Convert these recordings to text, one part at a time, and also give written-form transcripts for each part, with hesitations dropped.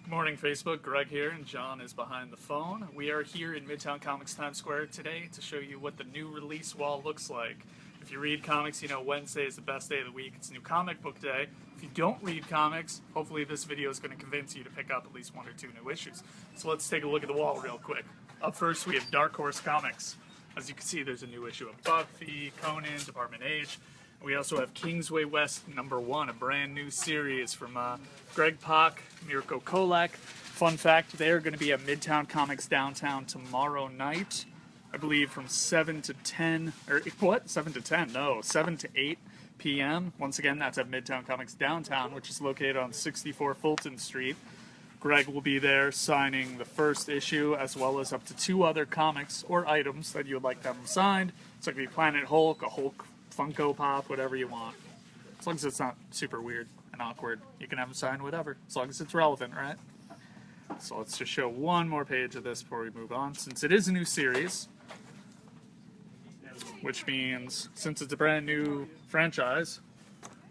Morning Facebook, Greg here, and John is behind the phone. We are here in Midtown Comics Times Square today to show you what the new release wall looks like. If you read comics, you know Wednesday is the best day of the week. It's new comic book day. If you don't read comics, hopefully this video is going to convince you to pick up at least one or two new issues. So let's take a look at the wall real quick. Up first, we have Dark Horse Comics. As you can see, there's a new issue of Buffy, Conan, Department H. We also have Kingsway West #1, a brand new series from Gregg, Mirko Kolak. Fun fact, they're going to be at Midtown Comics downtown tomorrow night. I believe from 7 to 10, or what? 7 to 10? No, 7 to 8 p.m. Once again, that's at Midtown Comics downtown, which is located on 64 Fulton Street. Gregg will be there signing the first issue, as well as up to 2 other comics or items that you would like to have them signed. So it could be Planet Hulk, a Hulk Funko Pop, whatever you want. As long as it's not super weird and awkward, you can have them sign whatever, as long as it's relevant, right? So let's just show one more page of this before we move on. Since it is a new series, which means since it's a brand new franchise,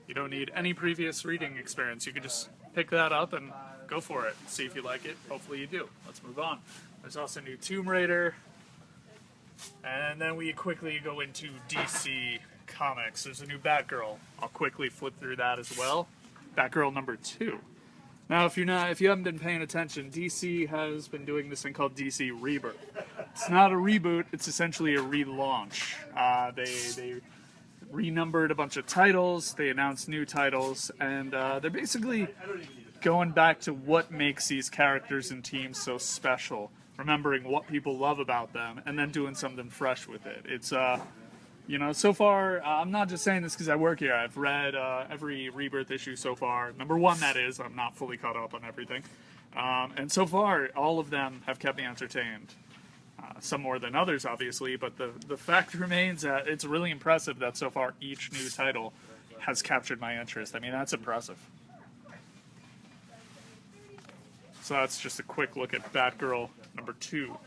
you don't need any previous reading experience. You can just pick that up and go for it. See if you like it. Hopefully you do. Let's move on. There's also a new Tomb Raider. And then we quickly go into DC Comics. There's a new Batgirl. I'll quickly flip through that as well. Batgirl #2. Now, if you haven't been paying attention, DC has been doing this thing called DC Rebirth. It's not a reboot. It's essentially a relaunch. They renumbered a bunch of titles. They announced new titles, and they're basically going back to what makes these characters and teams so special. Remembering what people love about them, and then doing something fresh with it. It's so far, I'm not just saying this because I work here. I've read every Rebirth issue so far. #1, that is. I'm not fully caught up on everything. And so far, all of them have kept me entertained. Some more than others, obviously, but the fact remains that it's really impressive that so far each new title has captured my interest. I mean, that's impressive. So that's just a quick look at Batgirl #2.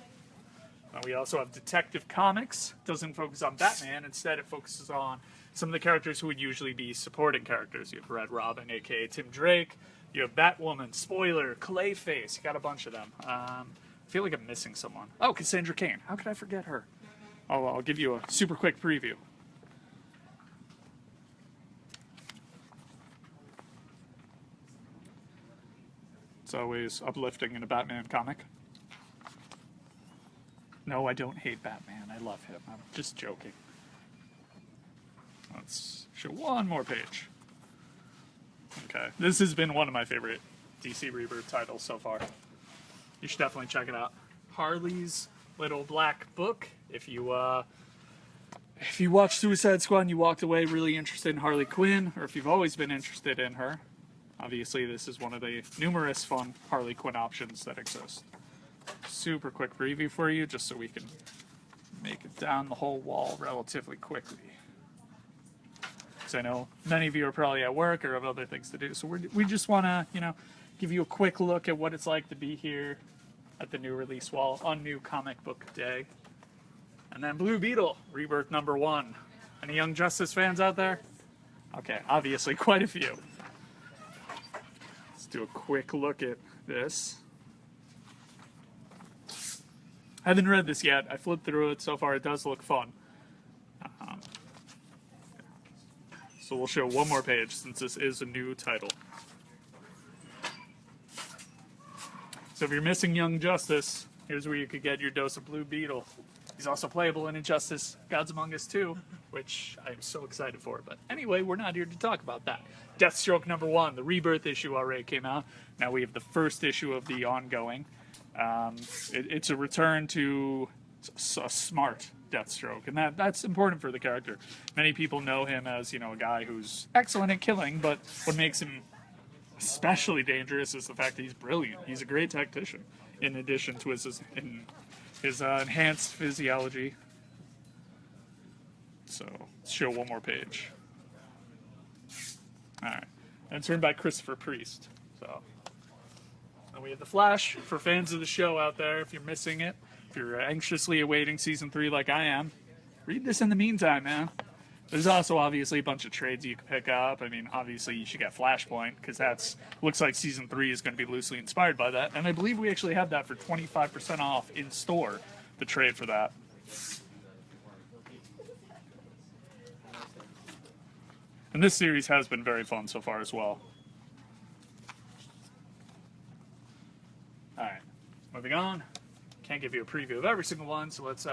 We also have Detective Comics. Doesn't focus on Batman. Instead, it focuses on some of the characters who would usually be supporting characters. You have Red Robin, a.k.a. Tim Drake. You have Batwoman, Spoiler, Clayface. You got a bunch of them. I feel like I'm missing someone. Oh, Cassandra Cain. How could I forget her? I'll give you a super quick preview. It's always uplifting in a Batman comic. No, I don't hate Batman. I love him. I'm just joking. Let's show one more page. Okay, this has been one of my favorite DC Rebirth titles so far. You should definitely check it out. Harley's Little Black Book. If you watched Suicide Squad and you walked away really interested in Harley Quinn, or if you've always been interested in her, obviously this is one of the numerous fun Harley Quinn options that exist. Super quick preview for you, just so we can make it down the whole wall relatively quickly. Because I know many of you are probably at work or have other things to do, so we just want to, give you a quick look at what it's like to be here at the new release wall on New Comic Book Day. And then Blue Beetle, Rebirth #1. Any Young Justice fans out there? Okay, obviously quite a few. Let's do a quick look at this. I haven't read this yet. I flipped through it. So far, it does look fun. So we'll show one more page since this is a new title. So if you're missing Young Justice, here's where you could get your dose of Blue Beetle. He's also playable in Injustice Gods Among Us 2, which I'm so excited for. But anyway, we're not here to talk about that. Deathstroke #1, the Rebirth issue already came out. Now we have the first issue of the ongoing. It's a return to a smart Deathstroke, and that's important for the character. Many people know him as, a guy who's excellent at killing, but what makes him especially dangerous is the fact that he's brilliant. He's a great tactician, in addition to his enhanced physiology. So, let's show one more page. Alright, and it's written by Christopher Priest. So, and we have The Flash for fans of the show out there. If you're missing it, if you're anxiously awaiting season 3 like I am, read this in the meantime, man. There's also obviously a bunch of trades you can pick up. I mean, obviously you should get Flashpoint because that's looks like season 3 is going to be loosely inspired by that, and I believe we actually have that for 25% off in store. The trade for that. And this series has been very fun so far as well. Alright, moving on. Can't give you a preview of every single one, so let's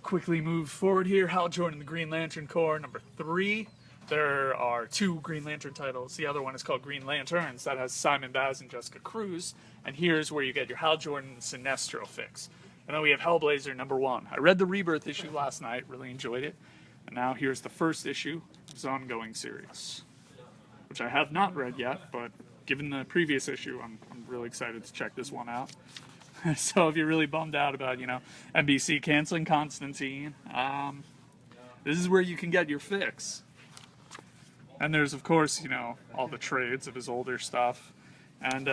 quickly move forward here. Hal Jordan, the Green Lantern Corps, number 3. There are 2 Green Lantern titles. The other one is called Green Lanterns. That has Simon Baz and Jessica Cruz. And here's where you get your Hal Jordan Sinestro fix. And then we have Hellblazer, number 1. I read the Rebirth issue last night, really enjoyed it. And now here's the first issue of his ongoing series, which I have not read yet, but given the previous issue, I'm really excited to check this one out. So if you're really bummed out about, NBC canceling Constantine, this is where you can get your fix. And there's, of course, all the trades of his older stuff. And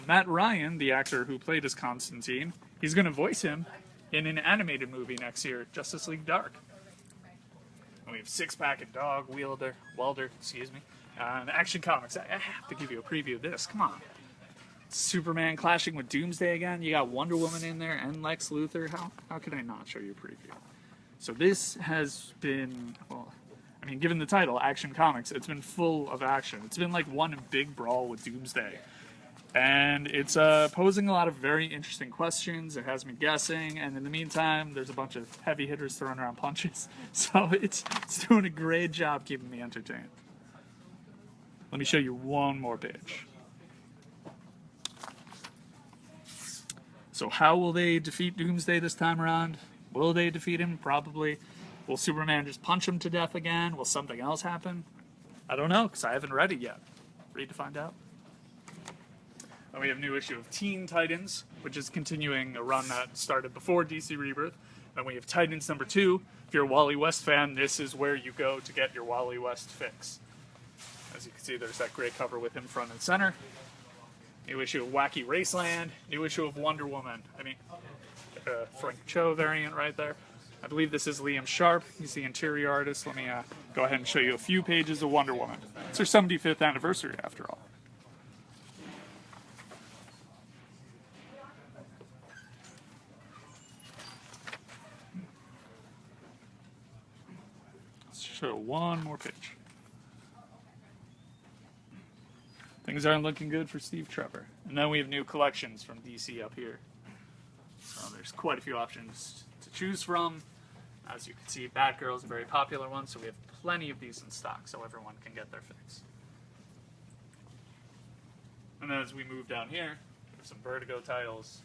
Matt Ryan, the actor who played as Constantine, he's going to voice him in an animated movie next year, Justice League Dark. And we have Six-Pack and Dog Welder, and Action Comics. I have to give you a preview of this. Come on. Superman clashing with Doomsday again. You got Wonder Woman in there and Lex Luthor. How could I not show you a preview? So this has been, given the title, Action Comics, it's been full of action. It's been like one big brawl with Doomsday. And it's posing a lot of very interesting questions. It has me guessing, and in the meantime, there's a bunch of heavy hitters throwing around punches. So it's doing a great job keeping me entertained. Let me show you one more page. So how will they defeat Doomsday this time around? Will they defeat him? Probably. Will Superman just punch him to death again? Will something else happen? I don't know, because I haven't read it yet. Read to find out. And we have a new issue of Teen Titans, which is continuing a run that started before DC Rebirth. Then we have Titans number 2. If you're a Wally West fan, this is where you go to get your Wally West fix. As you can see, there's that great cover with him front and center. New issue of Wacky Raceland. New issue of Wonder Woman. Frank Cho variant right there. I believe this is Liam Sharp. He's the interior artist. Let me go ahead and show you a few pages of Wonder Woman. It's her 75th anniversary, after all. Let's show one more page. Things aren't looking good for Steve Trevor. And then we have new collections from DC up here. So there's quite a few options to choose from. As you can see, Batgirl is a very popular one, so we have plenty of these in stock so everyone can get their fix. And then as we move down here, there's some Vertigo titles,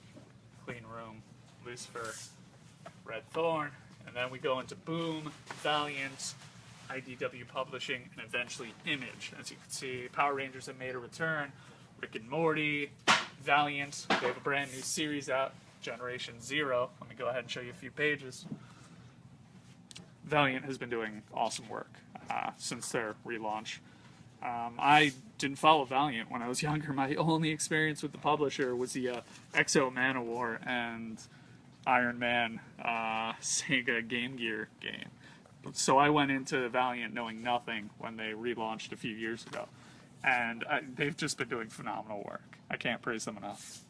Clean Room, Lucifer, Red Thorn, and then we go into Boom, Valiant, IDW Publishing, and eventually Image. As you can see, Power Rangers have made a return, Rick and Morty, Valiant, they have a brand new series out, Generation Zero. Let me go ahead and show you a few pages. Valiant has been doing awesome work since their relaunch. I didn't follow Valiant when I was younger. My only experience with the publisher was the Exo Manowar and Iron Man Sega Game Gear game. So I went into Valiant knowing nothing when they relaunched a few years ago. And they've just been doing phenomenal work. I can't praise them enough.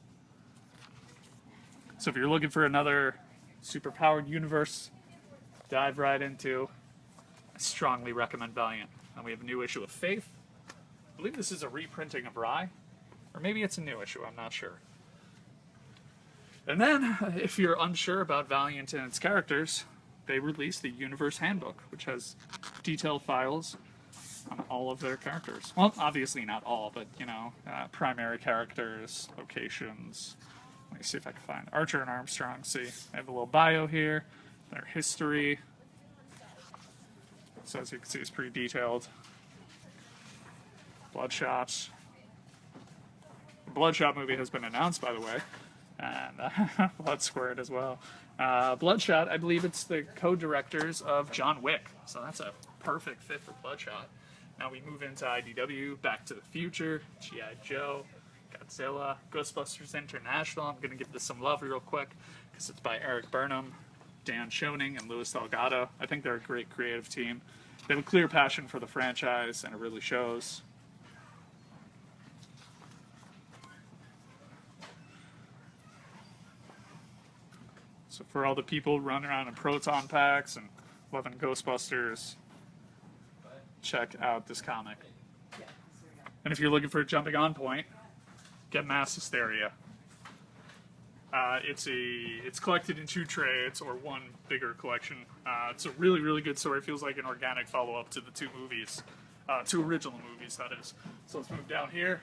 So if you're looking for another superpowered universe, dive right into, I strongly recommend Valiant. And we have a new issue of Faith. I believe this is a reprinting of Rye. Or maybe it's a new issue, I'm not sure. And then, if you're unsure about Valiant and its characters, they released the Universe Handbook, which has detailed files on all of their characters. Well, obviously not all, but, primary characters, locations. Let me see if I can find Archer and Armstrong. See, I have a little bio here, their history. So as you can see, it's pretty detailed. Bloodshot. The Bloodshot movie has been announced, by the way. And Blood Squirt as well. Bloodshot, I believe it's the co-directors of John Wick, so that's a perfect fit for Bloodshot. Now we move into IDW, Back to the Future, G.I. Joe, Godzilla, Ghostbusters International. I'm going to give this some love real quick because it's by Eric Burnham, Dan Schoening, and Louis Delgado. I think they're a great creative team. They have a clear passion for the franchise, and it really shows. So for all the people running around in proton packs and loving Ghostbusters, check out this comic. And if you're looking for a jumping on point, get Mass Hysteria. It's collected in 2 trades or 1 bigger collection. It's a really, really good story. It feels like an organic follow-up to the 2 movies, 2 original movies, that is. So let's move down here.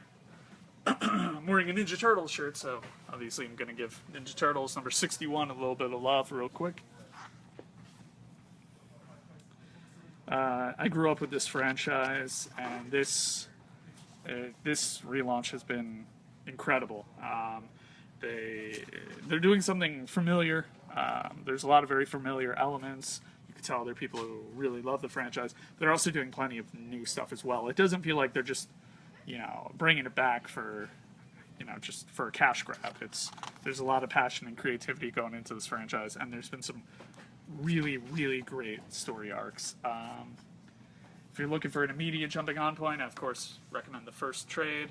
I'm wearing a Ninja Turtles shirt, so obviously I'm going to give Ninja Turtles number 61 a little bit of love real quick. I grew up with this franchise, and this relaunch has been incredible. They're doing something familiar. There's a lot of very familiar elements. You can tell they're people who really love the franchise. They're also doing plenty of new stuff as well. It doesn't feel like they're just, bringing it back for, just for a cash grab. There's a lot of passion and creativity going into this franchise, and there's been some really, really great story arcs. If you're looking for an immediate jumping on point, I of course recommend the first trade.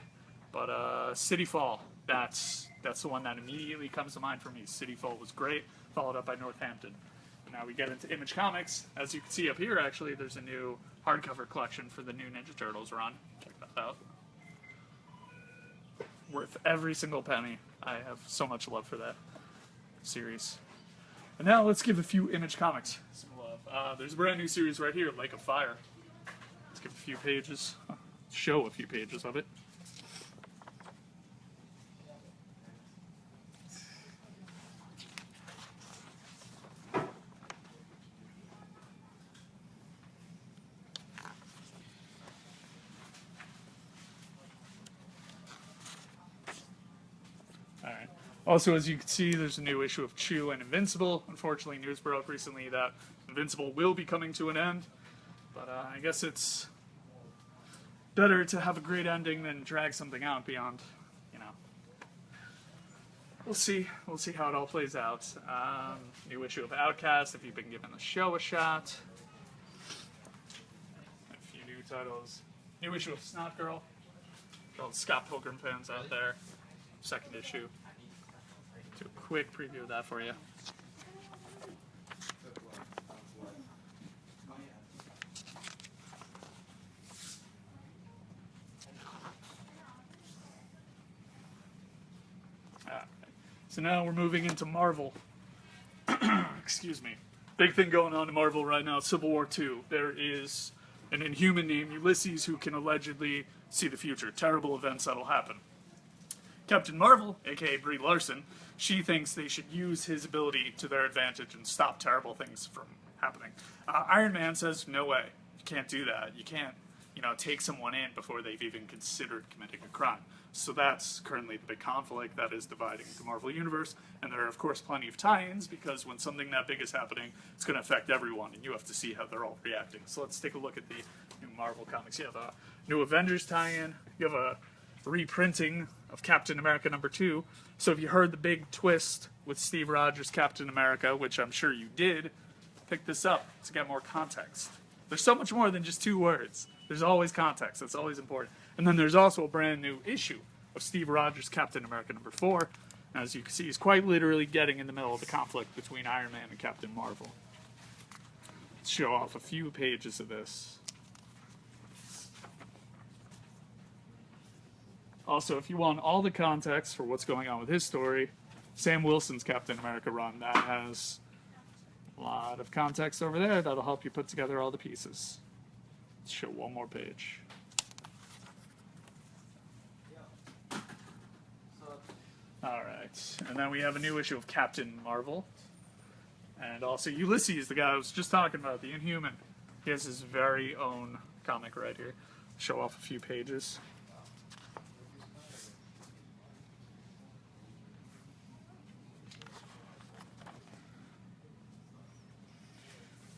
But City Fall, that's the one that immediately comes to mind for me. City Fall was great, followed up by Northampton. And now we get into Image Comics. As you can see up here, actually, there's a new hardcover collection for the new Ninja Turtles run. Check that out. Worth every single penny. I have so much love for that series. And now let's give a few Image Comics some love. There's a brand new series right here, Lake of Fire. Let's give a few pages, show a few pages of it. Alright. Also, as you can see, there's a new issue of Chew and Invincible. Unfortunately, news broke recently that Invincible will be coming to an end. But I guess it's better to have a great ending than drag something out beyond, We'll see. We'll see how it all plays out. New issue of Outcast, if you've been giving the show a shot. A few new titles. New issue of Snot Girl. For all the Scott Pilgrim fans out there. 2nd issue. Do a quick preview of that for you. So now we're moving into Marvel. Excuse me. Big thing going on in Marvel right now, Civil War II. There is an Inhuman named Ulysses who can allegedly see the future. Terrible events that'll happen. Captain Marvel, aka Brie Larson, she thinks they should use his ability to their advantage and stop terrible things from happening. Iron Man says, no way. You can't do that. You can't, take someone in before they've even considered committing a crime. So that's currently the big conflict that is dividing the Marvel Universe. And there are, of course, plenty of tie-ins, because when something that big is happening, it's going to affect everyone, and you have to see how they're all reacting. So let's take a look at the new Marvel comics. You have a new Avengers tie-in. You have a reprinting of Captain America #2. So if you heard the big twist with Steve Rogers' Captain America, which I'm sure you did, pick this up to get more context. There's so much more than just 2 words. There's always context. That's always important. And then there's also a brand new issue of Steve Rogers' Captain America #4. And as you can see, he's quite literally getting in the middle of the conflict between Iron Man and Captain Marvel. Let's show off a few pages of this. Also, if you want all the context for what's going on with his story, Sam Wilson's Captain America run, that has a lot of context over there that'll help you put together all the pieces. Let's show one more page. Alright, and then we have a new issue of Captain Marvel. And also Ulysses, the guy I was just talking about, the Inhuman. He has his very own comic right here. Show off a few pages.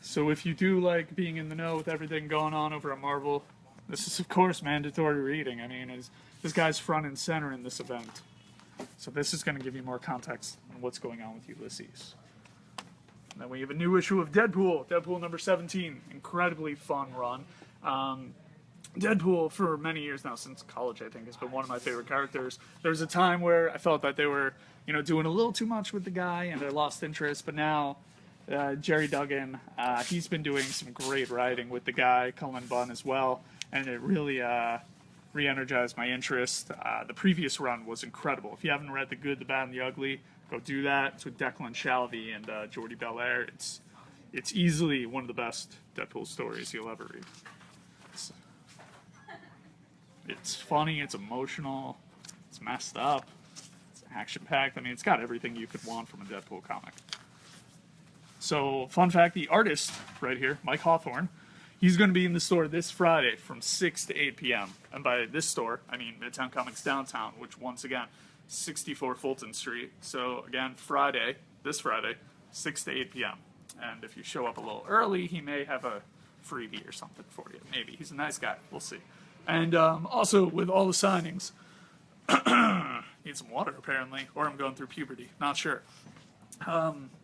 So if you do like being in the know with everything going on over at Marvel, this is, of course, mandatory reading. I mean, this guy's front and center in this event. So this is going to give you more context on what's going on with Ulysses. And then we have a new issue of Deadpool, Deadpool number 17. Incredibly fun run. Deadpool, for many years now, since college, I think, has been one of my favorite characters. There was a time where I felt that they were, doing a little too much with the guy, and I lost interest. But now, Jerry Duggan, he's been doing some great writing with the guy, Cullen Bunn as well, and it really re-energized my interest. The previous run was incredible. If you haven't read The Good, the Bad, and the Ugly, go do that. It's with Declan Shalvey and Jordy Belair. It's easily one of the best Deadpool stories you'll ever read. It's funny, it's emotional, it's messed up, it's action-packed. I mean, it's got everything you could want from a Deadpool comic. So, fun fact, the artist right here, Mike Hawthorne, he's going to be in the store this Friday from 6 to 8 p.m. And by this store, I mean Midtown Comics Downtown, which, once again, 64 Fulton Street. So, again, this Friday, 6 to 8 p.m. And if you show up a little early, he may have a freebie or something for you. Maybe. He's a nice guy. We'll see. And also, with all the signings, need some water apparently, or I'm going through puberty, not sure.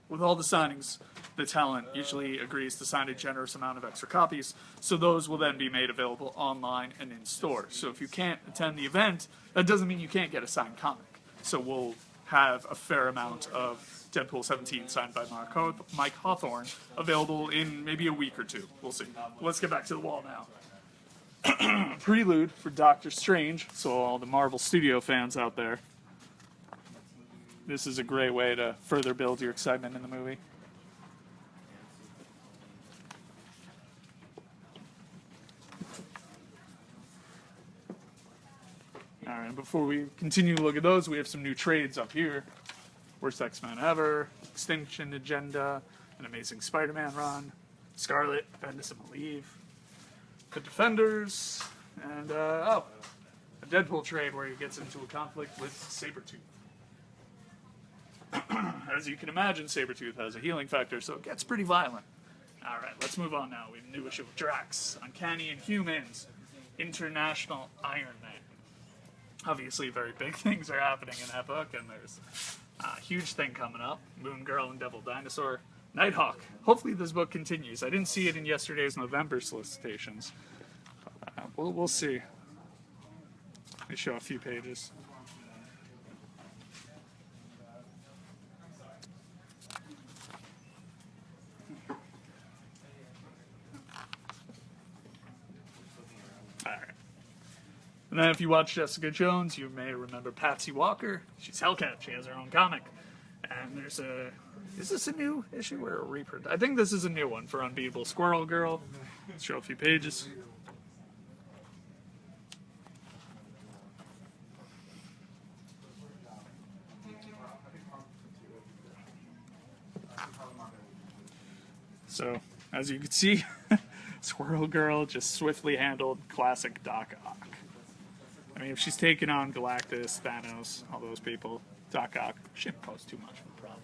With all the signings, the talent usually agrees to sign a generous amount of extra copies, so those will then be made available online and in store. So if you can't attend the event, that doesn't mean you can't get a signed comic. So we'll have a fair amount of Deadpool 17 signed by Mike Hawthorne available in maybe a week or two. We'll see. Let's get back to the wall now. Prelude for Doctor Strange, so all the Marvel Studio fans out there. This is a great way to further build your excitement in the movie. Alright, before we continue to look at those, we have some new trades up here. Worst X-Men Ever, Extinction Agenda, An Amazing Spider-Man Run, Scarlet, Bendis and Malieve, The Defenders, and, a Deadpool trade where he gets into a conflict with Sabretooth. As you can imagine, Sabretooth has a healing factor, so it gets pretty violent. Alright, let's move on now. We have a new issue of Drax, Uncanny Inhumans, International Iron Man. Obviously, very big things are happening in that book, and there's a huge thing coming up. Moon Girl and Devil Dinosaur. Nighthawk. Hopefully this book continues. I didn't see it in yesterday's November solicitations. We'll see. Let me show a few pages. Alright. And then if you watch Jessica Jones, you may remember Patsy Walker. She's Hellcat. She has her own comic. And there's a... Is this a new issue or a reprint? I think this is a new one for Unbeatable Squirrel Girl. Let's show a few pages. So, as you can see, Squirrel Girl just swiftly handled classic Doc Ock. I mean, if she's taking on Galactus, Thanos, all those people, Doc Ock shouldn't pose too much of a problem.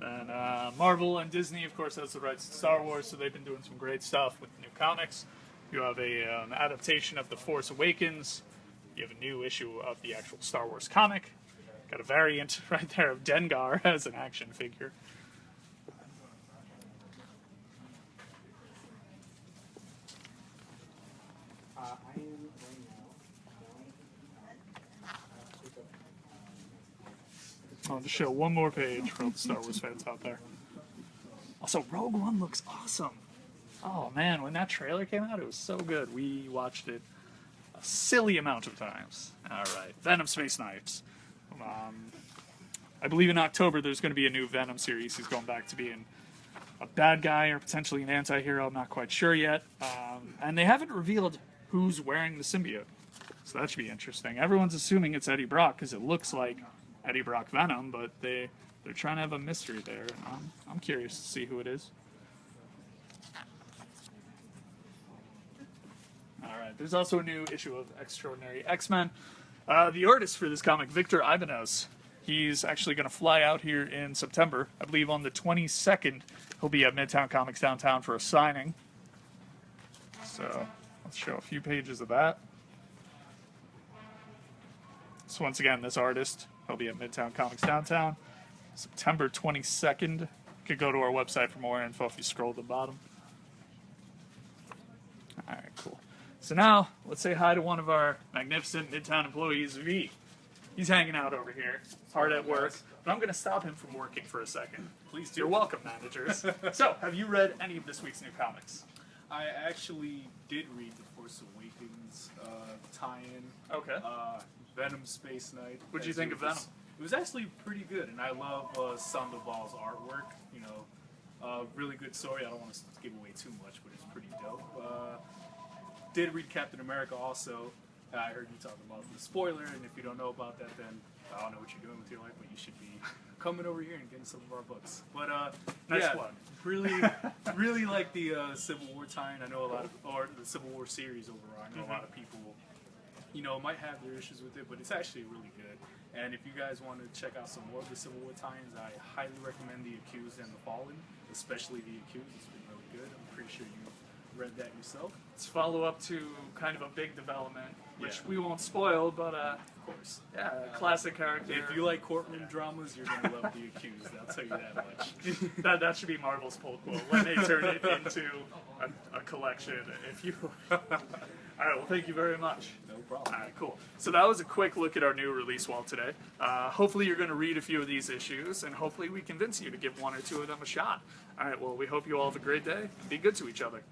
And Marvel and Disney, of course, has the rights to Star Wars, so they've been doing some great stuff with new comics. You have an adaptation of The Force Awakens. You have a new issue of the actual Star Wars comic. Got a variant right there of Dengar as an action figure. I'll just show one more page for all the Star Wars fans out there. Also, Rogue One looks awesome. Oh man, when that trailer came out, it was so good. We watched it a silly amount of times. Alright, Venom Space Knights. I believe in October there's going to be a new Venom series. He's going back to being a bad guy or potentially an anti-hero. I'm not quite sure yet. And they haven't revealed who's wearing the symbiote. So that should be interesting. Everyone's assuming it's Eddie Brock because it looks like Eddie Brock Venom, but they're trying to have a mystery there, and I'm curious to see who it is. Alright, there's also a new issue of Extraordinary X-Men. The artist for this comic, Victor Ibanez, he's actually going to fly out here in September. I believe on the 22nd, he'll be at Midtown Comics Downtown for a signing. So, let's show a few pages of that. So once again, this artist, he'll be at Midtown Comics Downtown. September 22nd. You could go to our website for more info if you scroll to the bottom. Alright, cool. So now, let's say hi to one of our magnificent Midtown employees, V. He's hanging out over here. He's hard at work. But I'm going to stop him from working for a second. Please do. You're welcome, managers. So, have you read any of this week's new comics? I actually did read The Force Awakens tie-in. Okay. Venom Space Knight. What'd you think of Venom? It was actually pretty good, and I love Sandoval's artwork. You know, really good story. I don't want to give away too much, but it's pretty dope. Did read Captain America also. I heard you talking about the spoiler, and if you don't know about that, then I don't know what you're doing with your life, but you should be coming over here and getting some of our books. But Nice yeah, one. really like the Civil War tie-in. I know a lot of, or the Civil War series overall. I know a lot of people, you know, might have their issues with it, but it's actually really good. And if you guys want to check out some more of the Civil War tie-ins, I highly recommend The Accused and The Fallen, especially The Accused. It's been really good. I'm pretty sure you read that yourself. It's follow up to kind of a big development, which Yeah. we won't spoil, but Of course. yeah, classic character. If you like courtroom dramas, you're going to love The Accused. I'll tell you that much. that should be Marvel's pull quote when they turn it into a collection. If you, all right, well, thank you very much. No problem. All right, cool. So that was a quick look at our new release wall today. Hopefully you're going to read a few of these issues, and hopefully we convince you to give one or two of them a shot. All right, well, we hope you all have a great day. Be good to each other.